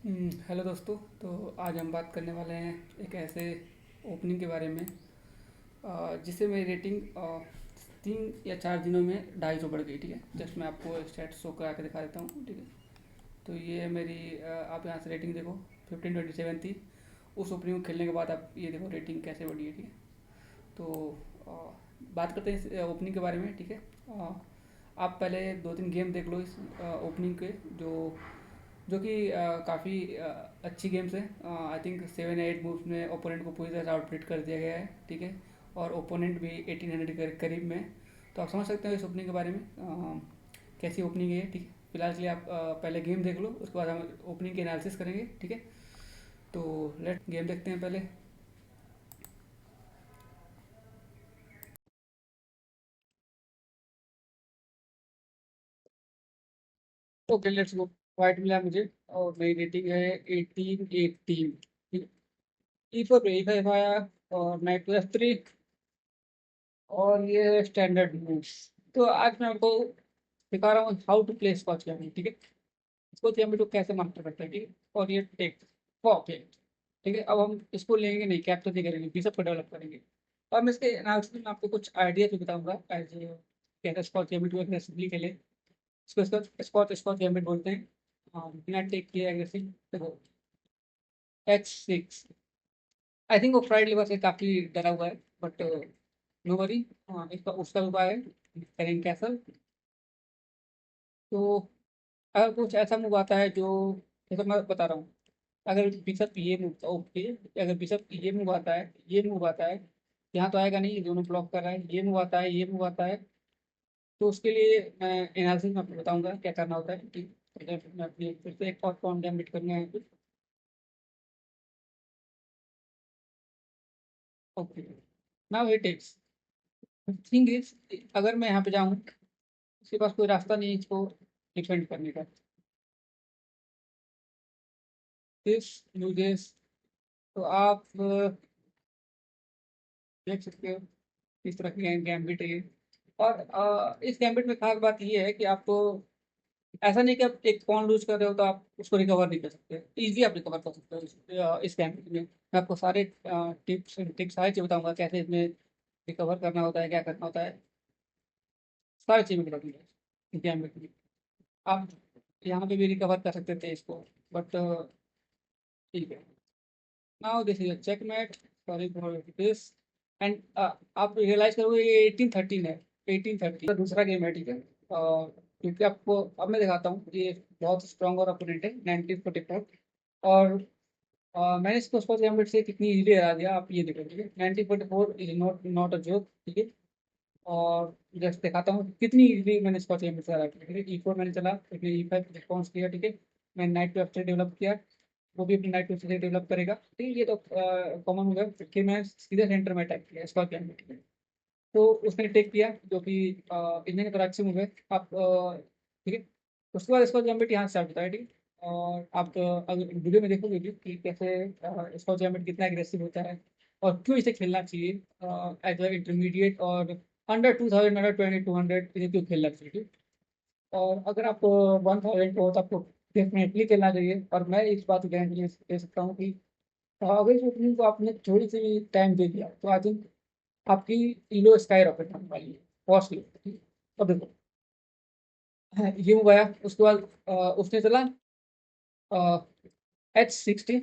Hello दोस्तों। तो आज हम बात करने वाले हैं एक ऐसे ओपनिंग के बारे में जिससे मेरी रेटिंग 3 या 4 दिनों में 250 बढ़ गई। ठीक है, जस्ट मैं आपको स्टैट्स शो करा के दिखा देता हूँ। ठीक है, तो ये है मेरी आप यहाँ से रेटिंग देखो। 1527 थी। उस ओपनिंग को खेलने के बाद आप ये देखो रेटिंग कैसे बढ़ी है। ठीक है, तो बात करते हैं इस ओपनिंग के बारे में। ठीक है, आप पहले 2-3 गेम देख लो इस ओपनिंग के, जो जो कि काफ़ी अच्छी गेम्स है। आई थिंक 7 या 8 मूव्स में ओपोनेंट को पूरी तरह से आउटब्रेट कर दिया गया है। ठीक है, और ओपोनेंट भी 1800 के करीब में है। तो आप समझ सकते हो इस ओपनिंग के बारे में कैसी ओपनिंग है। ठीक है, फिलहाल के लिए आप पहले गेम देख लो, उसके बाद हम ओपनिंग के एनालिसिस करेंगे। ठीक है, तो लेट गेम देखते हैं पहले। Okay, let's go. वाइट मिला मुझे और मेरी रेटिंग है 1818। ई फोर पे E5 आया और नाइट प्लस 3 और ये स्टैंडर्ड मूव्स। तो आज मैं आपको दिखा रहा हूँ how to play Scotch gambit. ठीक है, स्कॉच गैम्बिट को कैसे मास्टर करते हैं। ठीक है, और ये टेक फॉर प्ले। ठीक है, अब हम इसको लेंगे नहीं, कैप्चर नहीं करेंगे, बिशप को डेवलप करेंगे। और मैं इसके एनालिसिस में आपको कुछ आइडिया भी बताऊंगा एज कैसे स्कॉच गैम्बिट को एग्रेसिवली खेले। इसको स्कॉच स्कॉच स्कॉच गैम्बिट बोलते हैं। बिना टेक किए एग्रेसिव। देखो, H6। आई थिंक वो फ्राइड लिवर से काफी डरा हुआ है, बट नो वरी। इसका उसका उपाय है करेंगे कैसल। तो अगर कुछ ऐसा मूव आता है जो, जैसे मैं बता रहा हूँ, अगर बिशप ये मूव, ओके, अगर बिशप ये मूव आता है, ये मूव आता है, यहाँ तो आएगा नहीं, ये दोनों ब्लॉक कर रहा है, ये मूव आता है, ये मूव आता है। तो उसके लिए मैं एनालिसिस में आपको बताऊंगा क्या करना होता है। ठीक है, अगर मैं अपनी फिर से एक और पॉइंट गैम्बिट करना है। Okay, now it takes. Thing is, अगर मैं यहाँ पे जाऊँ, उसके पास कोई रास्ता नहीं है इसको डिफेंड करने का। दिस यूजेस, तो आप देख सकते हो इस तरह की गैम्बिट है ये। और इस गैम्बिट में खास बात ये है कि आपको ऐसा नहीं कि आप एक पॉन लूज कर रहे हो तो आप उसको रिकवर नहीं कर सकते। इजी आप रिकवर कर सकते हो इस गैम्बिट में। मैं आपको सारे टिप्स टिप्स सारी चीज़ बताऊंगा कैसे इसमें रिकवर करना होता है, क्या करना होता है, सारी चीज़ें बता दूंगा इस गैम्बिट में। आप यहाँ पे भी रिकवर कर सकते थे इसको, बट ठीक है। Now this is a checkmate, sorry for this. And आप रियलाइज करोगे ये 1813 है। 1813 का दूसरा गेम है। ठीक है, क्योंकि आपको अब मैं दिखाता हूँ, ये बहुत स्ट्रॉन्ग और अपोनेंट है 1944। और मैंने इसको स्कॉच गैम्बिट से कितनी इजीली हरा दिया आप ये देखो। ठीक है, 1944 is not not a joke. ठीक है, और जस्ट दिखाता हूँ कितनी इजीली मैंने स्कॉच गैम्बिट से हरा दिया। ठीक है, E4 मैंने चला, फिर E5 रिस्पॉन्स किया। ठीक है, मैंने नाइट पे डेवलप किया, वो भी अपनी नाइट पे से डेवलप करेगा। ठीक है, ये तो कॉमन हो गया। फिर मैं सीधे सेंटर में अटैक किया इसका क्या है। तो उसने टेक किया, जो कि इतने पर अच्छे मूव है आप। ठीक है, उसके बाद इसका गैम्बिट यहाँ स्टार्ट होता है। ठीक है, और आप अगर वीडियो में देखोगे भी कि कैसे इसका गैम्बिट कितना एग्रेसिव होता है और क्यों इसे खेलना चाहिए एज अ इंटरमीडिएट और अंडर 2000, अंडर 2200 इसे क्यों खेलना चाहिए। ठीक है? और अगर आप 1000 को हो तो आपको डेफिनेटली खेलना चाहिए। और मैं इस बात की गारंटी दे सकता हूँ कि अगर इस ओपनिंग को आपने थोड़ी सी टाइम दे दिया तो आई थिंक आपकी इलो स्काई रॉकेट होने वाली है, कॉस्टली। अब देखो, ये मूव आया, उसके बाद उसने चला H60,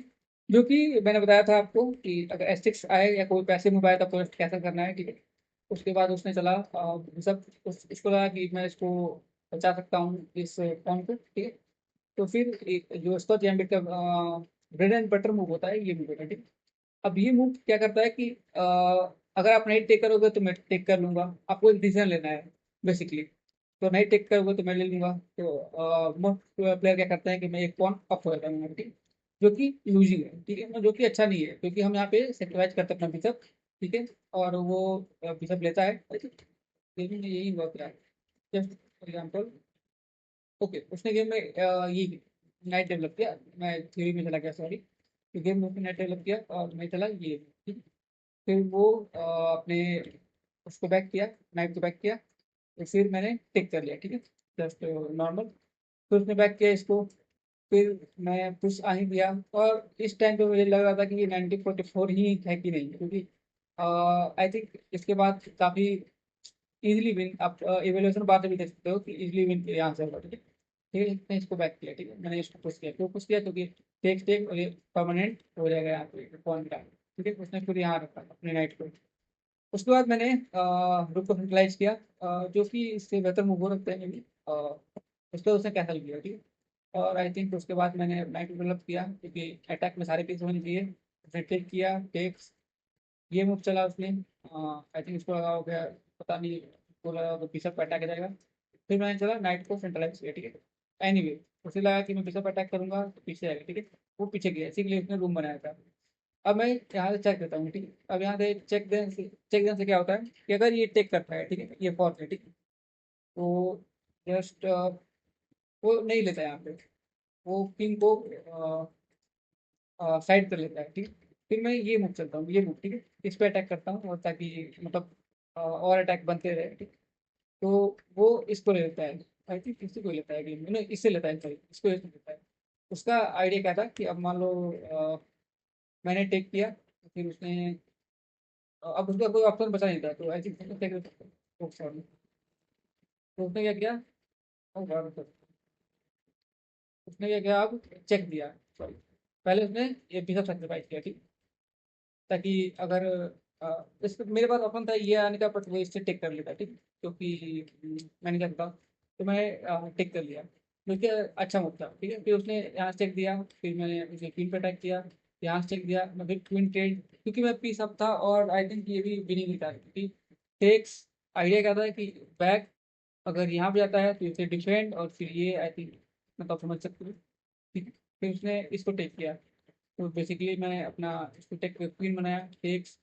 जो कि मैंने बताया था आपको कि अगर H6 आए या कोई पैसे मूव आए तो आपको कैसा करना है। ठीक है, उसके बाद उसने चला सब इसको लगा कि मैं इसको बचा सकता हूँ इस पॉइंट पे। ठीक है, तो फिर जो स्कॉच गैम्बिट का ब्रेड एंड बटर मूव होता है, ये मूव होता है। ठीक है, अब ये मूव क्या करता है कि अगर आप नहीं टेक करोगे तो मैं टेक कर लूंगा, आपको एक डिसीजन लेना है बेसिकली। तो नहीं टेक करोगे तो मैं ले लूंगा। तो मोस्ट प्लेयर क्या करते हैं कि मैं एक पॉन अप हो जाता हूँ। ठीक है, जो कि लूजिंग है। ठीक है, जो कि अच्छा नहीं है, क्योंकि हम यहाँ पे सेक्रीफाइस करते हैं अपना बिशप। ठीक है, और वो बिशप लेता है। गेम में यही हुआ क्या, जस्ट फॉर एग्जाम्पल। ओके, उसने गेम में ये नाइट डेवलप किया, मैं थ्योरी में चला गया, सॉरी। तो गेम में नाइट डेवलप किया और मैं चला ये। ठीक है? फिर वो अपने उसको बैक किया, नाइट को बैक किया, तो फिर मैंने टिक कर लिया। ठीक है, जस्ट नॉर्मल। फिर उसने बैक किया इसको, फिर मैं पुश आ ही दिया। और इस टाइम पे मुझे लग रहा था कि ये 9044 ही है कि नहीं, क्योंकि आई थिंक इसके बाद काफ़ी इजीली विन आप इवेल्युएशन बाद में भी देख सकते हो कि इजीली विन यहाँ से होगा। ठीक है, ठीक है, मैंने इसको बैक किया। ठीक है, मैंने इसको पुश किया, क्यों पुश किया, क्योंकि टेक टेक और ये परमानेंट हो जाएगा यहाँ पे पॉइंट का। ठीक है, उसने फिर यहाँ रखा अपने नाइट को। उसके बाद मैंने रुक को यूटिलाइज किया, जो कि इससे बेहतर मूव हो सकते हैं मे बी। उसके बाद उसने कैंसिल किया। ठीक है, और आई थिंक उसके बाद मैंने नाइट डेवलप किया, क्योंकि अटैक में सारे पीस होने चाहिए। उसने टेक किया, टेक्स, ये मूव चला उसने। आई थिंक इसको लगा हो गया, पता नहीं, इसको लगा तो बिशप अटैक आ जाएगा। फिर मैंने चला नाइट को सेंट्रलाइज किया। ठीक है, एनीवे उसे लगा कि मैं बिशप अटैक करूंगा तो पीछे आएगा। ठीक है, वो पीछे गया, इसी के लिए उसने रूम बनाया था। अब मैं यहाँ से चेक देता हूँ। ठीक है, अब यहाँ से चेक देने से क्या होता है कि अगर ये टेक करता है, ठीक है, ये फॉर्स है, ठीक है, तो जस्ट वो नहीं लेता है यहाँ पे, वो किंग को साइड कर लेता है। ठीक है, फिर मैं ये मूव चलता हूँ, ये मूव, ठीक है, इस पे अटैक करता हूँ, और ताकि मतलब और अटैक बनते रहे। ठीक, तो वो इसको ले लेता है। आई थिंक इसी को लेता है गेम में, नहीं इससे लेता है, सॉरी इसको इससे लेता है। उसका आइडिया क्या था कि अब मान लो मैंने टेक किया, तो फिर उसने अब उसका कोई ऑप्शन बचा नहीं था, तो आई थिंक सॉरी, तो उसने क्या किया, oh God, उसने क्या किया, अब चेक दिया, सॉरी, पहले उसने ये बिशप सेक्रीफाइस किया। ठीक, ताकि अगर इस मेरे पास ऑप्शन था ये आने का, बट वो इससे टेक कर लेता। ठीक, क्योंकि मैंने क्या था, तो मैं टेक कर लिया, क्योंकि अच्छा मूव था। ठीक है, फिर उसने यहाँ से चेक दिया, फिर मैंने उसे क्वीन पे अटैक किया, यहाँ से चेक दिया, मैं फिर क्वीन ट्रेड, क्योंकि मैं पीस अप था, और आई थिंक ये भी विनिंग था, क्योंकि टेक्स आइडिया क्या था कि बैक अगर यहाँ पे जाता है तो इसे डिफेंड, और फिर ये आई थिंक मतलब समझ सकते हो। ठीक है, फिर उसने इसको टेक किया, तो बेसिकली मैं अपना इसको टेक क्वीन बनाया, टेक्स,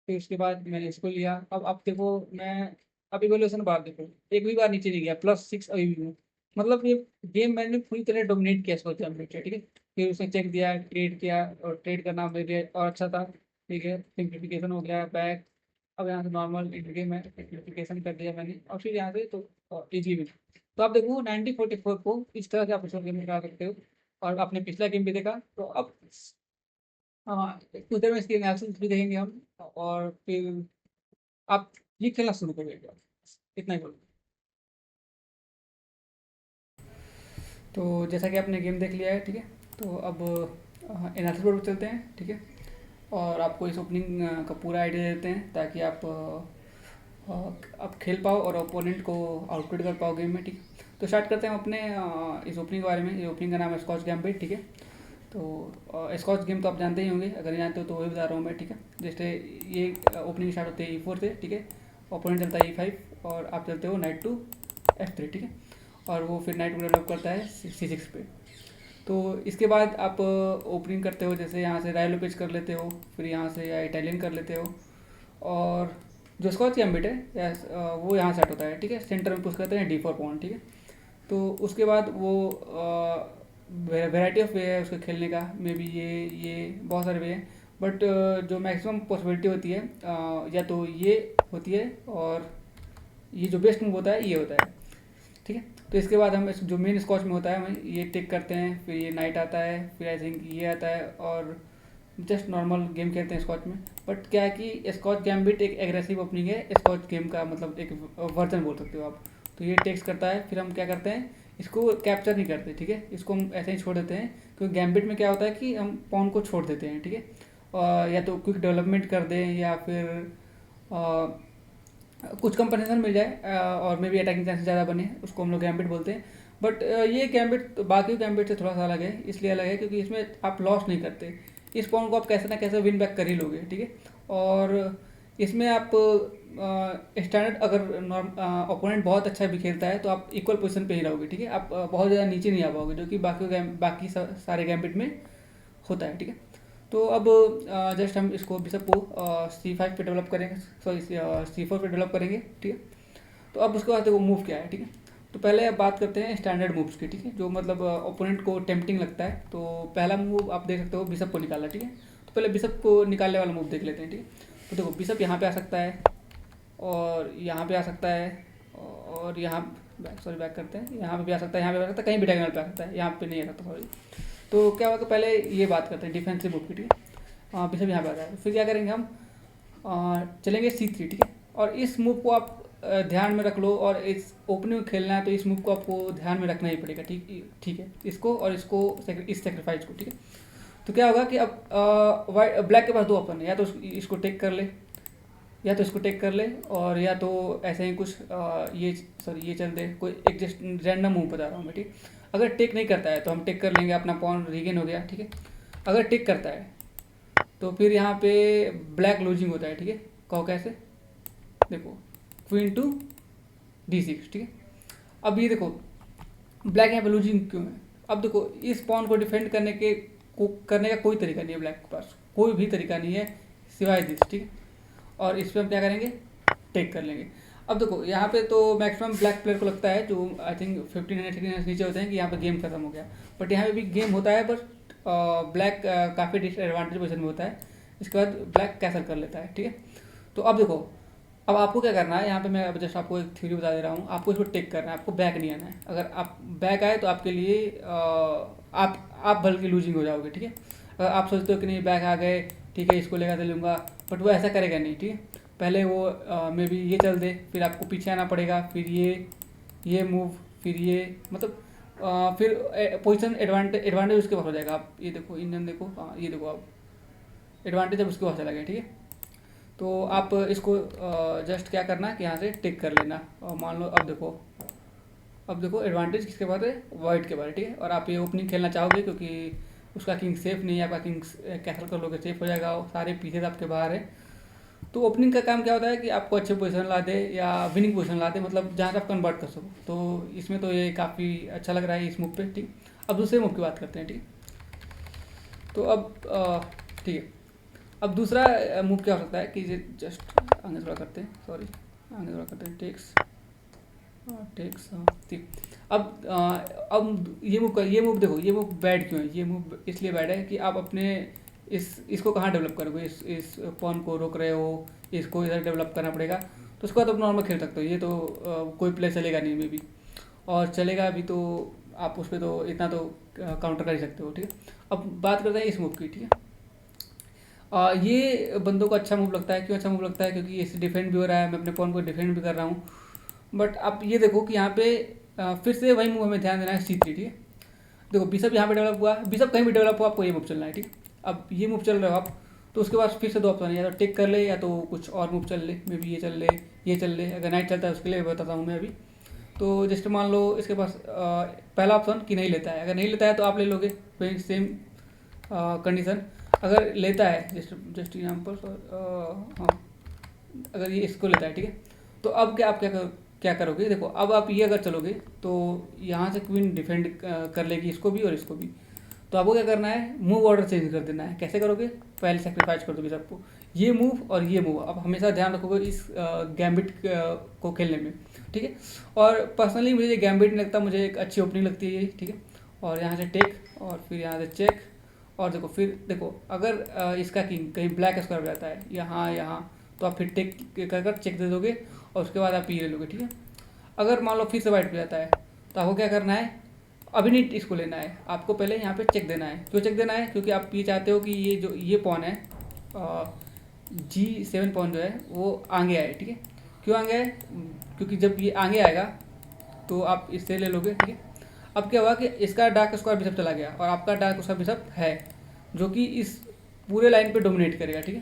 फिर उसके बाद मैंने इसको लिया। अब देखो मैं, अब इवोल्यूशन बार देखो, एक भी बार नीचे नहीं गया, +6 अभी भी हूँ। मतलब ये गेम मैंने पूरी तरह डोमिनेट किया इसको चैंपियन से। ठीक है, फिर उसने चेक दिया, ट्रेड किया, और ट्रेड करना मेरे लिए और अच्छा था। ठीक है, सिंप्लीफिकेशन हो गया बैक। अब यहाँ से नॉर्मल गेम है, सिंप्लीफिकेशन कर दिया मैंने, और फिर यहाँ से तो इजी भी। तो आप देखो 9044 को इस तरह से आप गेम में करा सकते हो। और आपने पिछला गेम भी देखा, तो अब हाँ, कुछ देर में इसकी एनालिसिस भी देखेंगे हम, और फिर आप ये खेलना शुरू करिएगा। इतना ही बोलूँ। तो जैसा कि आपने गेम देख लिया है, ठीक है, तो अब एनालिसिस पर चलते हैं। ठीक है, और आपको इस ओपनिंग का पूरा आइडिया देते हैं, ताकि आप खेल पाओ और ओपोनेंट को आउटविट कर पाओ गेम में। ठीक है, तो स्टार्ट करते हैं हम अपने इस ओपनिंग के बारे में। ये ओपनिंग का नाम है स्कॉच गैम्बिट। ठीक है, तो स्कॉच गेम तो आप जानते ही होंगे, अगर नहीं जानते हो तो वही बता रहा हूँ मैं। ठीक है, जैसे ये ओपनिंग स्टार्ट होते हैं E4 से। ठीक है, ओपोनेंट चलता है E5, और आप चलते हो नाइट टू F3। ठीक है, और वो फिर नाइट को डेवलप करता है C6 पे। तो इसके बाद आप ओपनिंग करते हो, जैसे यहाँ से रायलो पेज कर लेते हो, फिर यहाँ से या इटालियन कर लेते हो। और जो स्कॉच गैम्बिट है वो यहाँ सेट होता है। ठीक है, सेंटर में पुश करते हैं D4 पॉइंट। ठीक है, तो उसके बाद वो वैरायटी ऑफ वे है उसके खेलने का, मे बी ये बहुत सारे वे हैं, बट जो मैक्सिमम पॉसिबिलिटी होती है या तो ये होती है, और ये जो बेस्ट मूव होता है ये होता है। ठीक है, तो इसके बाद हम जो मेन स्कॉच में होता है हम ये टेक करते हैं, फिर ये नाइट आता है, फिर आई थिंक ये आता है, और जस्ट नॉर्मल गेम खेलते हैं स्कॉच में। बट क्या है कि स्कॉच गैम्बिट एक एग्रेसिव ओपनिंग है, स्कॉच गेम का मतलब एक वर्जन बोल सकते हो आप। तो ये टेक्स करता है, फिर हम क्या करते हैं, इसको कैप्चर नहीं करते। ठीक है, इसको हम ऐसे ही छोड़ देते हैं, क्योंकि गैम्बिट में क्या होता है कि हम पॉन को छोड़ देते हैं। ठीक है, या तो क्विक डेवलपमेंट कर दें, या फिर कुछ कंपनसेशन मिल जाए, और मे बी अटैकिंग चांसेस ज़्यादा बने, उसको हम लोग गैम्बिट बोलते हैं। बट ये गैम्बिट बाकी गैम्बिट से थोड़ा सा अलग है, इसलिए अलग है क्योंकि इसमें आप लॉस नहीं करते, इस पॉइंट को आप कैसे ना कैसे विन बैक कर ही लोगे। ठीक है, और इसमें आप स्टैंडर्ड अगर ओपोनेंट बहुत अच्छा भी खेलता है तो आप इक्वल पोजीशन पे ही रहोगे। ठीक है, आप बहुत ज़्यादा नीचे नहीं आ पाओगे, जो कि बाकी सारे गैम्बिट में होता है। ठीक है, तो अब जस्ट हम इसको बिशप को C5 पे डेवलप करेंगे, सॉरी C4 पे डेवलप करेंगे। ठीक है, तो अब उसके बाद देखो मूव क्या है। ठीक है, तो पहले अब बात करते हैं स्टैंडर्ड मूव्स की। ठीक है, जो मतलब ओपोनेंट को टेम्पटिंग लगता है। तो पहला मूव आप देख सकते हो, बिशप को निकालना। ठीक है, तो पहले बिशप को निकालने वाला मूव देख लेते हैं। ठीक है, तो देखो बिशप यहाँ पे आ सकता है, और यहाँ पे आ सकता है, और यहाँ बैक करते हैं, यहाँ पे भी आ सकता है, यहाँ पे आ सकता है, कहीं भी डायगोनल पे आ सकता है, यहाँ पे नहीं आ सकता सॉरी। तो क्या होगा, पहले ये बात करते हैं डिफेंसिव मूव की, ठीक है। बिशप यहाँ पे आ जाएगा, फिर क्या करेंगे हम, चलेंगे C3, ठीक है। और इस मूव को आप ध्यान में रख लो, और इस ओपनिंग खेलना है तो इस मूव को आपको ध्यान में रखना ही पड़ेगा, ठीक है, इसको और इसको, इस सेक्रीफाइस को, ठीक है। तो क्या होगा कि अब ब्लैक के पास दो ऑप्शन है, या तो इसको टेक कर ले, या तो इसको टेक कर ले, और या तो ऐसे ही कुछ ये चल दे, कोई एक जस्ट रैंडम मूव बता रहा हूँ मैं, ठीक। अगर टेक नहीं करता है तो हम टेक कर लेंगे, अपना पॉन रीगेन हो गया, ठीक है। अगर टेक करता है तो फिर यहाँ पे ब्लैक लूजिंग होता है, ठीक है। कहो कैसे, देखो क्वीन टू D6, ठीक है। अब ये देखो ब्लैक यहाँ पे लूजिंग क्यों है, अब देखो इस पॉन को डिफेंड करने का कोई तरीका नहीं है, ब्लैक के पास कोई भी तरीका नहीं है सिवाय दिस, ठीक है। और इस पर हम क्या करेंगे, टेक कर लेंगे। अब देखो यहाँ पे तो मैक्सिमम ब्लैक प्लेयर को लगता है, जो आई थिंक 1500 नीचे होते हैं, कि यहाँ पे गेम खत्म हो गया, बट यहाँ पे भी गेम होता है, बट ब्लैक काफ़ी डिसएडवांटेज पोजिशन में होता है। इसके बाद ब्लैक कैसल कर लेता है, ठीक है। तो अब देखो, अब आपको क्या करना है, यहाँ पे मैं अब जस्ट आपको एक थ्योरी बता दे रहा हूँ, आपको इसको टेक करना है, आपको बैक नहीं आना है। अगर आप बैक आए तो आपके लिए आप बल्कि लूजिंग हो जाओगे, ठीक है। अगर आप सोचते हो कि नहीं बैक आ गए, ठीक है, इसको लेकर चलूँगा, बट वो ऐसा करेगा नहीं, ठीक है। पहले वो मे बी ये चल दे, फिर आपको पीछे आना पड़ेगा, फिर ये मूव, फिर ये, मतलब फिर पोजीशन एडवांटेज उसके पास हो जाएगा। आप ये देखो, इंडियन देखो, हाँ ये देखो, आप एडवांटेज अब उसके पास चला गया, ठीक है। तो आप इसको जस्ट क्या करना कि यहाँ से टिक कर लेना, और मान लो अब देखो एडवांटेज किसके पास है, वाइट के पास, ठीक है। और आप ये ओपनिंग खेलना चाहोगे क्योंकि उसका किंग सेफ नहीं है, आपका किंग कैसल कर लोगे सेफ हो जाएगा, और सारे पीसेज आपके बाहर है। तो ओपनिंग का काम क्या होता है कि आपको अच्छे पोजीशन ला दे या विनिंग पोजीशन ला दे, मतलब जहाँ से आप कन्वर्ट कर सको। तो इसमें तो ये काफ़ी अच्छा लग रहा है इस मूव पे, ठीक। अब दूसरे मूव की बात करते हैं, ठीक। तो अब ठीक है, अब दूसरा मूव क्या हो सकता है कि जस्ट आगे थोड़ा करते हैं, सॉरी आगे थोड़ा करते हैं, टेक्स हाँ ठीक। अब ये मूव देखो, ये मूव बैड क्यों है, ये मूव इसलिए बैड है कि आप अपने इसको कहाँ डेवलप करोगे, इस पॉन को रोक रहे हो, इसको इधर डेवलप करना पड़ेगा। तो उसके बाद आप नॉर्मल खेल सकते हो, ये तो कोई प्ले चलेगा नहीं मे भी, और चलेगा भी तो आप उस पर तो इतना तो काउंटर कर ही सकते हो, ठीक है। अब बात करते हैं इस मूव की, ठीक है। ये बंदों को अच्छा मूव लगता है, क्यों अच्छा मूव लगता है, क्योंकि इससे डिफेंड भी हो रहा है, मैं अपने पॉन को डिफेंड भी कर रहा हूँ। बट आप ये देखो कि यहाँ पे फिर से वही मूव हमें ध्यान देना है, C3, ठीक है। देखो बिशप यहाँ पे डेवलप हुआ, बिशप कहीं भी डेवलप हुआ, आपको ये मूव चलना है, ठीक। अब ये मूव चल रहे हो आप, तो उसके बाद फिर से दो ऑप्शन है, या तो टेक कर ले या तो कुछ और मूव चल ले, मे बी ये चल ले, ये चल ले। अगर नाइट चलता है उसके लिए बताता हूँ मैं अभी। तो जस्ट मान लो इसके पास पहला ऑप्शन कि नहीं लेता है, अगर नहीं लेता है तो आप ले लोगे सेम कंडीशन। अगर लेता है, जस्ट एग्जाम्पल, हाँ अगर ये इसको लेता है, ठीक है। तो अब आप क्या करोगे, देखो अब आप ये अगर चलोगे तो यहाँ से क्वीन डिफेंड कर लेगी इसको भी और इसको भी। तो आपको क्या करना है, मूव ऑर्डर चेंज कर देना है। कैसे करोगे, पहले सेक्रीफाइस कर दोगे सबको, ये मूव और ये मूव। अब हमेशा ध्यान रखोगे इस गैम्बिट को खेलने में, ठीक है। और पर्सनली मुझे ये गैम्बिट नहीं लगता, मुझे एक अच्छी ओपनिंग लगती है ये, ठीक है। और यहाँ से टेक, और फिर यहाँ से चेक, और देखो फिर देखो अगर इसका किंग कहीं ब्लैक स्क्वायर हो जाता है यहाँ, तो आप फिर टेक कर चेक दे दोगे, और उसके बाद आप ये ले लोगे, ठीक है। अगर मान लो फिर से वाइट पे जाता है, तो आपको क्या करना है, अभी नहीं इसको लेना है, आपको पहले यहाँ पे चेक देना है। क्यों चेक देना है, क्योंकि आप ये चाहते हो कि ये पॉन है, G7 पॉन जो है वो आगे आए, ठीक है। क्यों आगे आए, क्योंकि जब ये आगे आएगा तो आप इससे ले लोगे, ठीक है। अब क्या हुआ कि इसका डार्क स्क्वायर बिशप चला गया, और आपका डार्क स्क्वायर बिशप है जो कि इस पूरे लाइन पे डोमिनेट करेगा, ठीक है।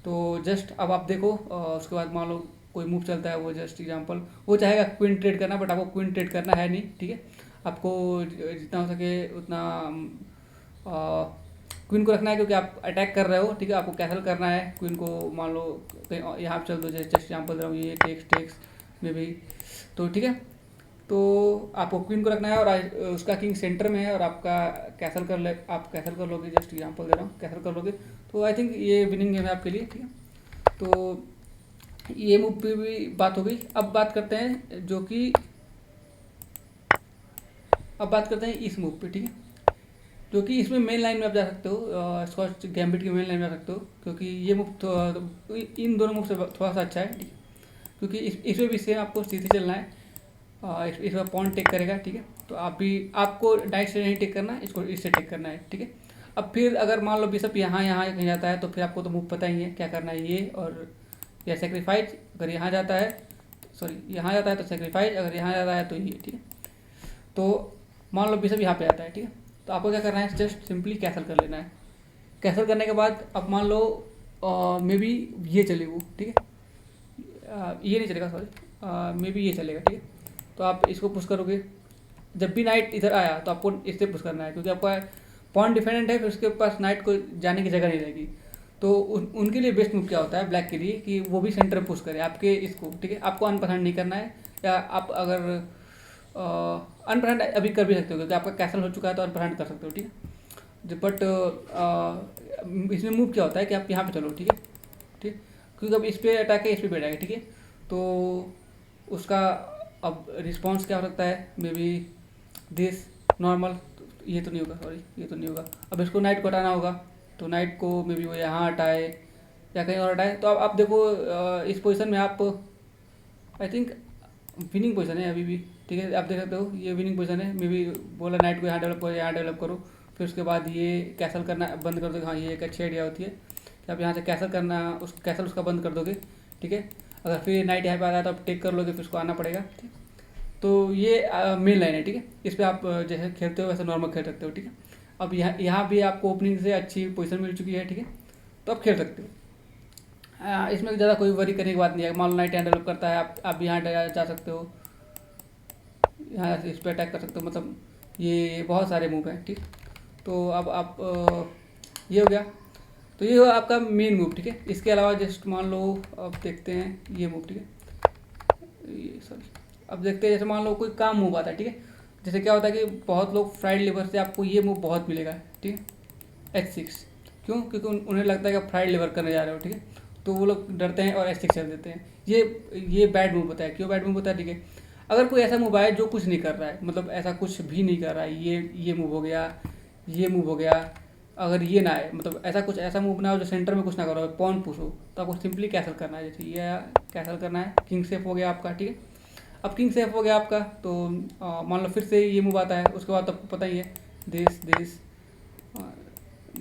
तो जस्ट अब आप देखो, उसके बाद मान लो कोई मूव चलता है, वो जस्ट एग्जांपल वो चाहेगा क्वीन ट्रेड करना, बट आपको क्वीन ट्रेड करना है नहीं, ठीक है। आपको जितना हो सके उतना क्वीन को रखना है, क्योंकि आप अटैक कर रहे हो, ठीक है। आपको कैसल करना है क्वीन को, मान लो कहीं यहाँ पे चल दो, जस्ट एग्जांपल दे रहा हूँ, ये टेक्स में भी, तो ठीक है। तो आपको क्वीन को रखना है, और उसका किंग सेंटर में है, और आपका आप कैसल कर लोगे, जस्ट एग्जांपल दे रहा हूँ, कैसल कर लोगे। तो आई थिंक ये विनिंग गेम है आपके लिए, ठीक है। तो ये मूव पे भी बात हो गई। अब बात करते हैं इस मूव पे, ठीक है। जो कि इसमें मेन लाइन में आप जा सकते हो, स्कॉच गैम्बिट की मेन लाइन में जा सकते हो, क्योंकि ये मूव इन दोनों मूव से थोड़ा सा अच्छा है, ठीक है। क्योंकि इसमें भी सेम आपको सीधे चलना है, इस पर पॉन टेक करेगा, ठीक है। तो आप भी, आपको नाइट से नहीं टेक करना है, इसको इससे टेक करना है, ठीक है। अब फिर अगर मान लो बिशप यहाँ यहाँ कहीं जाता है तो फिर आपको तो मूव पता ही है क्या करना है, ये और या सेक्रीफाइस। अगर यहाँ जाता है, सॉरी यहाँ जाता है तो सेक्रीफाइस, अगर यहाँ जाता है तो ये, ठीक है। तो मान लो बिशप यहाँ पे आता है, ठीक है। तो आपको क्या करना है, जस्ट सिंपली कैसल कर लेना है। कैसल करने के बाद अब मान लो मे बी ये चले वो, ठीक है। ये नहीं चलेगा, सॉरी, मे बी ये चलेगा, ठीक है। तो आप इसको पुश करोगे, जब भी नाइट इधर आया तो आपको इससे पुश करना है, क्योंकि आपका पॉइंट डिफेंडेंट है, फिर उसके पास नाइट को जाने की जगह नहीं रहेगी। तो उनके लिए बेस्ट मूव क्या होता है ब्लैक के लिए, कि वो भी सेंटर पुश करे आपके इसको, ठीक है। आपको अनपसंद नहीं करना है, या आप अगर अनपसंद अभी कर भी सकते हो, क्योंकि आपका कैसल हो चुका है तो अनपसंद कर सकते हो, ठीक है। बट इसमें मूव क्या होता है कि आप यहाँ पे चलो, ठीक है, ठीक। क्योंकि अब इस पर अटैक है, इस पर भी अटैक है, ठीक है। तो उसका अब रिस्पॉन्स क्या हो सकता है, मे बी दिस नॉर्मल, ये तो नहीं होगा, सॉरी ये तो नहीं होगा। अब इसको नाइट को हटाना होगा, तो नाइट को मे बी वो यहाँ हटाए या कहीं और हटाए। तो अब आप देखो इस पोजीशन में आप, आई थिंक विनिंग पोजीशन है अभी भी, ठीक है। आप देख सकते हो ये विनिंग पोजीशन है, मे बी बोला नाइट को यहाँ डेवलप करो, यहाँ डेवलप करो। फिर उसके बाद ये कैसल करना बंद कर दोगे। हाँ, ये एक अच्छी आइडिया होती है कि आप यहाँ से कैसल करना, उस कैसल उसका बंद कर दोगे, ठीक है। अगर फिर नाइट यहाँ पे आता है तो आप टेक कर लोगे, फिर उसको आना पड़ेगा, ठीक। तो ये मेन लाइन है, ठीक है। इस पर आप जैसे खेलते हो वैसे नॉर्मल खेल सकते हो, ठीक है। अब यहाँ भी आपको ओपनिंग से अच्छी पोजीशन मिल चुकी है, ठीक है। तो आप खेल सकते हो। इसमें ज़्यादा कोई वरी करने की बात नहीं है। मान लो नाइट यहाँ डेवलप करता है, आप यहाँ जा सकते हो, यहाँ इस पर अटैक कर सकते हो, मतलब ये बहुत सारे मूव हैं, ठीक। तो अब आप ये हो गया, तो ये हुआ आपका मेन मूव, ठीक है। इसके अलावा जस्ट मान लो अब देखते हैं ये मूव, ठीक है। ये सॉरी, अब देखते हैं जैसे मान लो कोई काम मूव आता है, ठीक है। जैसे क्या होता है कि बहुत लोग फ्राइड लिवर से आपको ये मूव बहुत मिलेगा, ठीक है। H6, क्यों? क्योंकि उन्हें लगता है कि आप फ्राइड लिवर करने जा रहे हो, ठीक है। तो वो लोग डरते हैं और H6 चल देते हैं। ये बैड मूव होता है। क्यों बैड मूव होता है, ठीक है। अगर कोई ऐसा मूव आए जो कुछ नहीं कर रहा है, मतलब ऐसा कुछ भी नहीं कर रहा है, ये मूव हो गया, ये मूव हो गया, अगर ये ना आए, मतलब ऐसा कुछ ऐसा मूव ना हो जो सेंटर में कुछ ना करो, पॉन पुश हो, तो आपको सिंपली कैसल करना है। जैसे ये कैसल करना है, किंग सेफ हो गया आपका, ठीक है। अब किंग सेफ हो गया आपका, तो मान लो फिर से ये मूव आता है, उसके बाद आपको पता ही है दिस दिस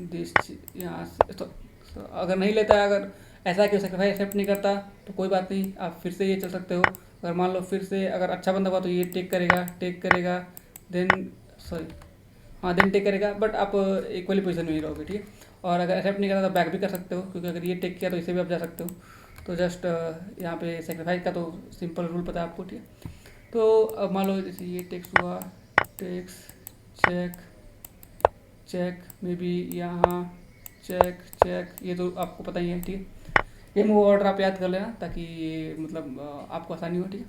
दिस, यहाँ तो अगर नहीं लेता है, अगर ऐसा कि सेक्रीफाइस एक्सेप्ट नहीं करता तो कोई बात नहीं, आप फिर से ये चल सकते हो। अगर मान लो फिर से अगर अच्छा बंदा हुआ तो ये टेक करेगा देन, सॉरी, हाँ देन टेक करेगा, बट आप इक्वली पोजीशन में ही रहोगे, ठीक है। और अगर एक्सेप्ट नहीं करता तो बैक भी कर सकते हो, क्योंकि अगर ये टेक किया तो इसे भी आप जा सकते हो। तो जस्ट यहाँ पे सेक्रीफाइस का तो सिंपल रूल पता है आपको, ठीक है। तो अब मान लो जैसे ये टेक्स हुआ, takes check check, may be यहाँ चेक चेक, ये तो आपको पता ही है, ठीक है। ये मूव ऑर्डर आप याद कर लेना ताकि ये मतलब आपको आसानी हो, ठीक है।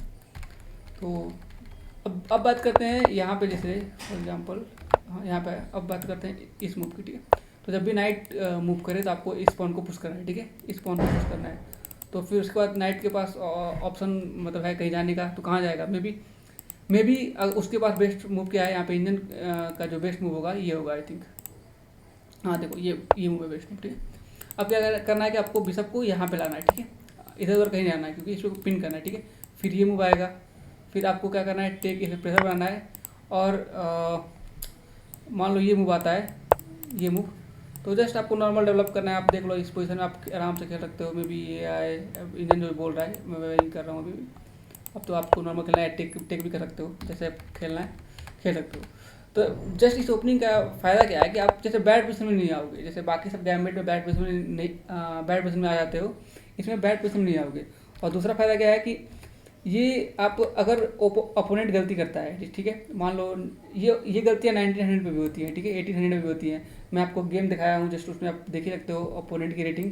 तो अब बात करते हैं यहाँ पे, जैसे फॉर एग्जांपल, हाँ यहाँ पे अब बात करते हैं इस मूव की, ठीक है। तो जब भी नाइट मूव करे तो आपको इस पॉन को पुश करना है, ठीक है। इस पॉन को पुश करना है, तो फिर उसके बाद नाइट के पास ऑप्शन मतलब है कहीं जाने का, तो कहाँ जाएगा, मे बी उसके पास बेस्ट मूव क्या है यहाँ पे, इंजन का जो बेस्ट मूव होगा ये होगा, आई थिंक। हाँ देखो ये मूव है बेस्ट मूव, ठीक है। अब क्या करना है कि आपको बिशप को यहाँ पे लाना है, ठीक है। इधर उधर कहीं नहीं आना है, क्योंकि इसको पिन करना है, ठीक है। फिर ये मूव आएगा, फिर आपको क्या करना है, टेक इसे प्रेशर बनाना है। और मान लो ये मूव आता है, ये मूव, तो जस्ट आपको नॉर्मल डेवलप करना है। आप देख लो इस पोजीशन में आप आराम से खेल सकते हो। मे बी ये आए, इंजन जो बोल रहा है मैं वही कर रहा हूँ अभी भी। अब तो आपको नॉर्मल खेलना है, टेक भी कर सकते हो, जैसे आप खेलना है खेल सकते हो। तो जस्ट इस ओपनिंग का फ़ायदा क्या है कि आप जैसे बैड पोजीशन में नहीं आओगे, जैसे बाकी सब गैम्बिट में बैड पोजीशन में नहीं, बैड पोजीशन में आ जाते हो, इसमें बैड पोजीशन में नहीं आओगे। और दूसरा फ़ायदा क्या है कि ये आप अगर अपोनेंट गलती करता है, ठीक है, मान लो ये गलतियाँ 1900 पे भी होती हैं, ठीक है, 1800 पे भी होती हैं। मैं आपको गेम दिखाया हूँ, जस्ट उसमें आप देख ही सकते हो अपोनेंट की रेटिंग।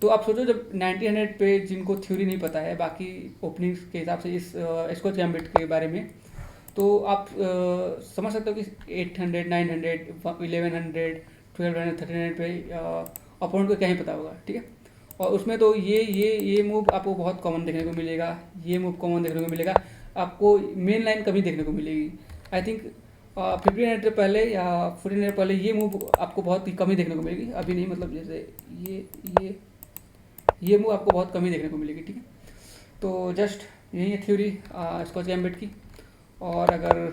तो आप सोचो जब 1900 पे जिनको थ्योरी नहीं पता है बाकी ओपनिंग्स के हिसाब से इस स्कॉच गैम्बिट के बारे में, तो आप समझ सकते हो कि 800, 900, 1100, 1200, 1300 पे अपोनेंट को क्या ही पता होगा, ठीक है। और उसमें तो ये मूव आपको बहुत कॉमन देखने को मिलेगा, ये मूव कॉमन देखने को मिलेगा, आपको मेन लाइन कभी देखने को मिलेगी। आई थिंक 1500 पहले या 1400 पहले ये मूव आपको बहुत ही कम ही देखने को मिलेगी, अभी नहीं, मतलब जैसे ये मूव आपको बहुत कम ही देखने को मिलेगी, ठीक है। तो जस्ट यही है थ्योरी स्कॉच गैम्बिट की। और अगर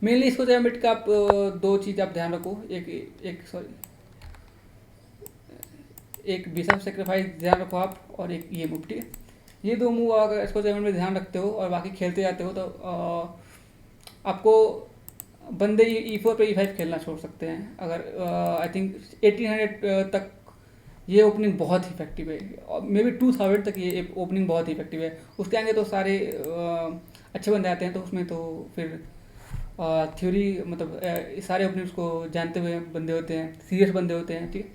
मेनली इसको गैम्बिट का आप दो चीज़ आप ध्यान रखो, एक एक सॉरी एक बिशप सेक्रीफाइस ध्यान रखो आप, और एक ये मूव, ठीक है। ये दो मूव अगर इसको गैम्बिट में ध्यान रखते हो और बाकी खेलते जाते हो तो आपको बंदे E4 पे E5 खेलना छोड़ सकते हैं। अगर आई थिंक 1800 तक ये ओपनिंग बहुत ही इफेक्टिव है, मे बी 2000 तक ये ओपनिंग बहुत ही इफेक्टिव है। उसके आगे तो सारे अच्छे बंदे आते हैं, तो उसमें तो फिर थ्योरी मतलब सारे ओपनिंग्स को जानते हुए बंदे होते हैं, सीरियस बंदे होते हैं, ठीक है।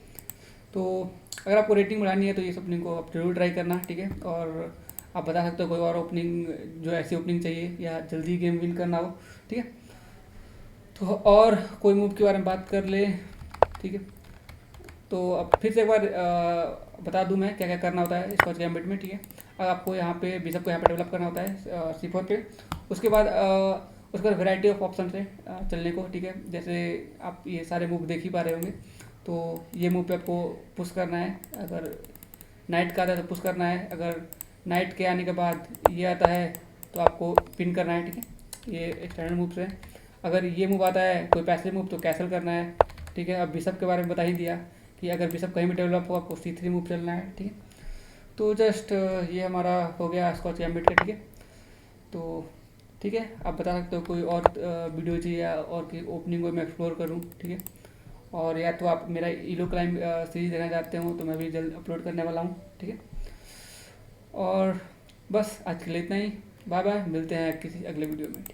तो अगर आपको रेटिंग बढ़ानी है तो इस ओपनिंग को आप जरूर ट्राई करना, ठीक है। और आप बता सकते हो कोई और ओपनिंग जो ऐसी ओपनिंग चाहिए या जल्दी गेम विन करना हो, ठीक है। तो और कोई मूव के बारे में बात कर ले, ठीक है। तो अब फिर से एक बार बता दूं मैं क्या क्या करना होता है स्कॉच गैम्बिट में, ठीक है। अगर आपको यहाँ पे बिशप को यहाँ पे डेवलप करना होता है C4 पे, उसके बाद वैरायटी ऑफ ऑप्शन है चलने को, ठीक है। जैसे आप ये सारे मूव देख ही पा रहे होंगे। तो ये मूव पे आपको पुश करना है, अगर नाइट का आता है तो पुश करना है, अगर नाइट के आने के बाद ये आता है तो आपको पिन करना है, ठीक है। ये स्टैंडर्ड मूव्स हैं। अगर ये मूव आता है कोई पैसिव मूव तो कैंसिल करना है, ठीक है। अब बिशप के बारे में बता ही दिया कि अगर बिशप कहीं भी डेवलप हो आपको C3 मूव चलना है, ठीक है। तो जस्ट ये हमारा हो गया स्कॉच गैम्बिट का, ठीक है। तो ठीक है, आप बता सकते हो कोई और वीडियो चाहिए या और की ओपनिंग को मैं एक्सप्लोर करूँ, ठीक है। और या तो आप मेरा इलो क्लाइंब सीरीज देखना चाहते हो तो मैं भी जल्द अपलोड करने वाला हूँ, ठीक है। और बस आज के लिए इतना ही। बाय बाय, मिलते हैं किसी अगले वीडियो में।